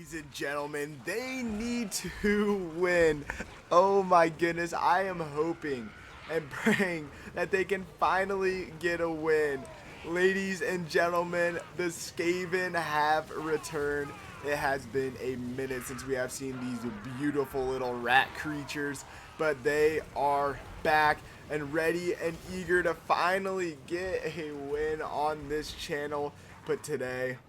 Ladies and gentlemen, they need to win. Oh my goodness, I am hoping and praying that they can finally get a win. Ladies and gentlemen, the Skaven have returned. It has been a minute since we have seen these beautiful little rat creatures, but they are back and ready and eager to finally get a win on this channel. But today,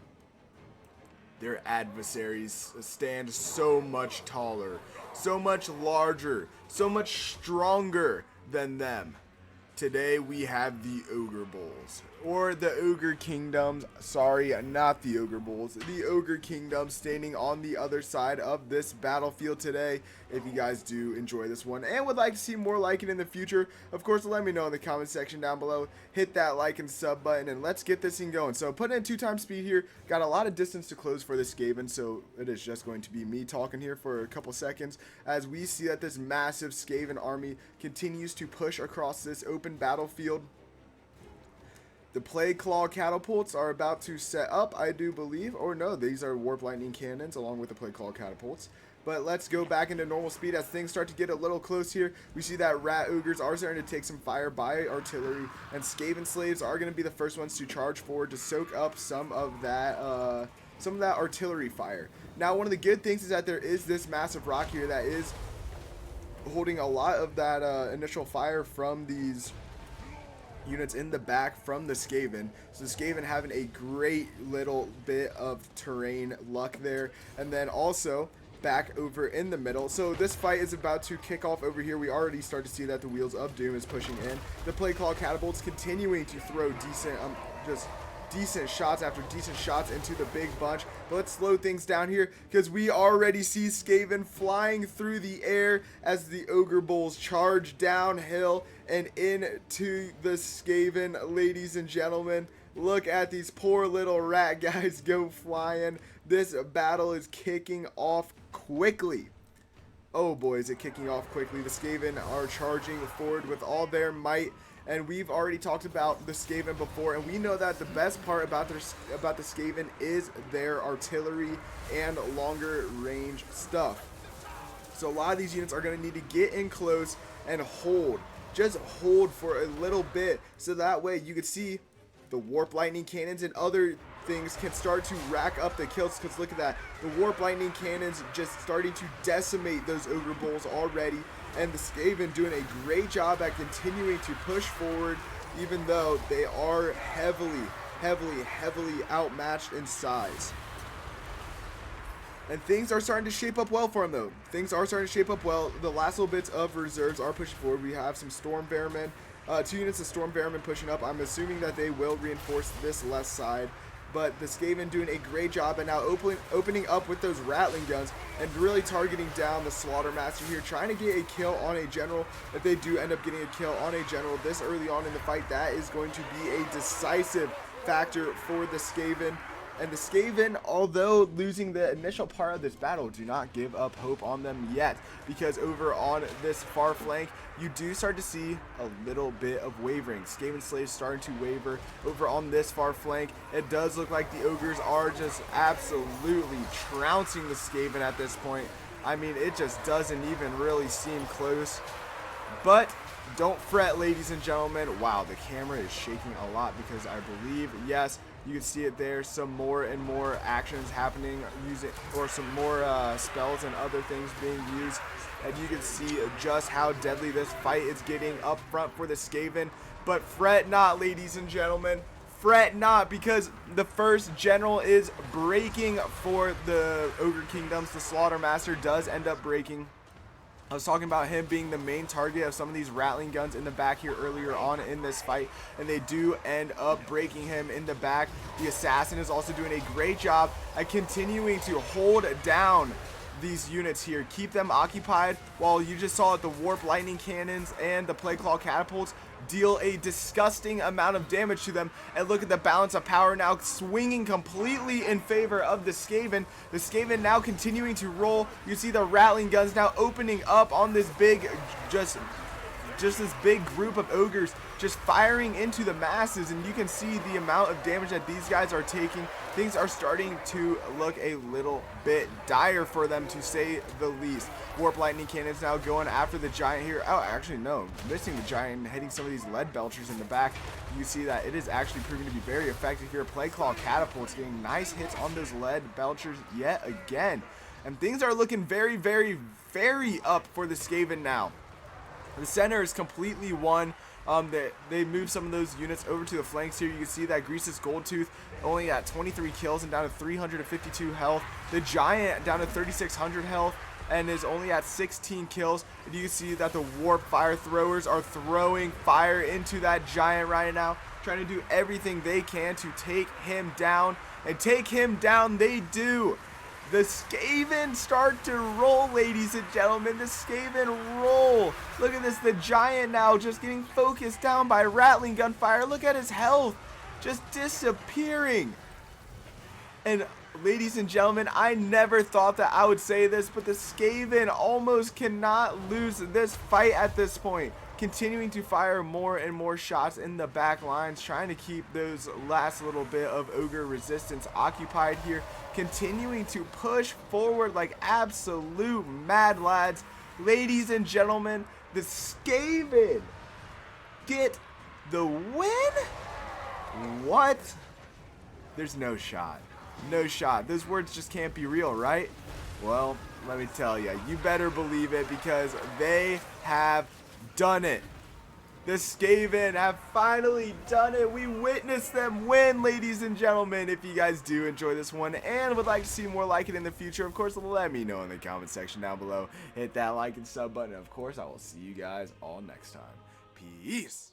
their adversaries stand so much taller, so much larger, so much stronger than them. Today we have the Ogre Bulls, or the Ogre Kingdoms. Sorry, not the Ogre Bulls. The Ogre Kingdoms standing on the other side of this battlefield today. If you guys do enjoy this one and would like to see more like it in the future, of course, let me know in the comment section down below. Hit that like and sub button, and let's get this thing going. So putting in 2x speed here. Got a lot of distance to close for this Skaven, so it is just going to be me talking here for a couple seconds as we see that this massive Skaven army continues to push across this open battlefield. The Plague Claw catapults are about to set up, I do believe, or no, these are Warp Lightning cannons along with the Plague Claw catapults. But let's go back into normal speed as things start to get a little close here. We see that Rat Ogres are starting to take some fire by artillery, and Skaven Slaves are going to be the first ones to charge forward to soak up some of that artillery fire. Now, one of the good things is that there is this massive rock here that is holding a lot of that initial fire from these units in the back from the Skaven. So the Skaven having a great little bit of terrain luck there. And then also back over in the middle. So this fight is about to kick off over here. We already start to see that the Wheels of Doom is pushing in. The Plague Claw catapults continuing to throw decent shots after decent shots into the big bunch. But let's slow things down here because we already see Skaven flying through the air as the Ogre Bulls charge downhill and into the Skaven. Ladies and gentlemen, look at these poor little rat guys go flying. This battle is kicking off quickly. Oh boy, is it kicking off quickly. The Skaven are charging forward with all their might. And we've already talked about the Skaven before, and we know that the best part about the Skaven is their artillery and longer range stuff. So a lot of these units are going to need to get in close and hold. Just hold for a little bit, so that way you can see the Warp Lightning cannons and other things can start to rack up the kills, because look at that. The Warp Lightning cannons just starting to decimate those Ogre Bulls already. And the Skaven doing a great job at continuing to push forward, even though they are heavily outmatched in size. And things are starting to shape up well for them, though. Things are starting to shape up well. The last little bits of reserves are pushing forward. We have some Storm Bearmen, 2 units of Storm Bearmen pushing up. I'm assuming that they will reinforce this left side. But the Skaven doing a great job and now opening up with those Rattling guns and really targeting down the Slaughter Master here, trying to get a kill on a general. If they do end up getting a kill on a general this early on in the fight, that is going to be a decisive factor for the Skaven. And the Skaven, although losing the initial part of this battle, do not give up hope on them yet, because over on this far flank, you do start to see a little bit of wavering. Skaven Slaves starting to waver over on this far flank. It does look like the Ogres are just absolutely trouncing the Skaven at this point. I mean, it just doesn't even really seem close. But don't fret, ladies and gentlemen. Wow, the camera is shaking a lot because I believe, yes, you can see it there, some more and more actions happening, some more spells and other things being used. And you can see just how deadly this fight is getting up front for the Skaven. But fret not, ladies and gentlemen. Fret not, because the first general is breaking for the Ogre Kingdoms. The Slaughter Master does end up breaking. I was talking about him being the main target of some of these Rattling guns in the back here earlier on in this fight, and they do end up breaking him in the back. The Assassin is also doing a great job at continuing to hold down these units here, keep them occupied, while you just saw that the Warp Lightning cannons and the Plague Claw catapults deal a disgusting amount of damage to them. And look at the balance of power now swinging completely in favor of the Skaven. The Skaven now continuing to roll. You see the Rattling guns now opening up on this big, just just this big group of ogres just firing into the masses, and you can see the amount of damage that these guys are taking. Things are starting to look a little bit dire for them, to say the least. Warp lightning cannons now going after the giant here. Oh, actually no, missing the giant and hitting some of these lead belchers in the back. You see that it is actually proving to be very effective here. Play claw catapults getting nice hits on those lead belchers yet again. And things are looking very, very, very up for the Skaven now. The center is completely won. They moved some of those units over to the flanks here. You can see that Grease's Goldtooth only at 23 kills and down to 352 health. The Giant down to 3,600 health and is only at 16 kills. And you can see that the Warp Fire Throwers are throwing fire into that Giant right now, trying to do everything they can to take him down. And take him down they do. The Skaven start to roll, ladies and gentlemen. The Skaven roll. Look at this. The Giant now just getting focused down by rattling gunfire. Look at his health just disappearing. And ladies and gentlemen, I never thought that I would say this, but the Skaven almost cannot lose this fight at this point. Continuing to fire more and more shots in the back lines, trying to keep those last little bit of ogre resistance occupied here. Continuing to push forward like absolute mad lads. Ladies and gentlemen, the Skaven get the win? What? There's no shot. No shot. Those words just can't be real, right? Well, let me tell you, you better believe it, because they have done it. The Skaven have finally done it. We witnessed them win, ladies and gentlemen. If you guys do enjoy this one and would like to see more like it in the future, of course, let me know in the comment section down below. Hit that like and sub button. Of course, I will see you guys all next time. Peace.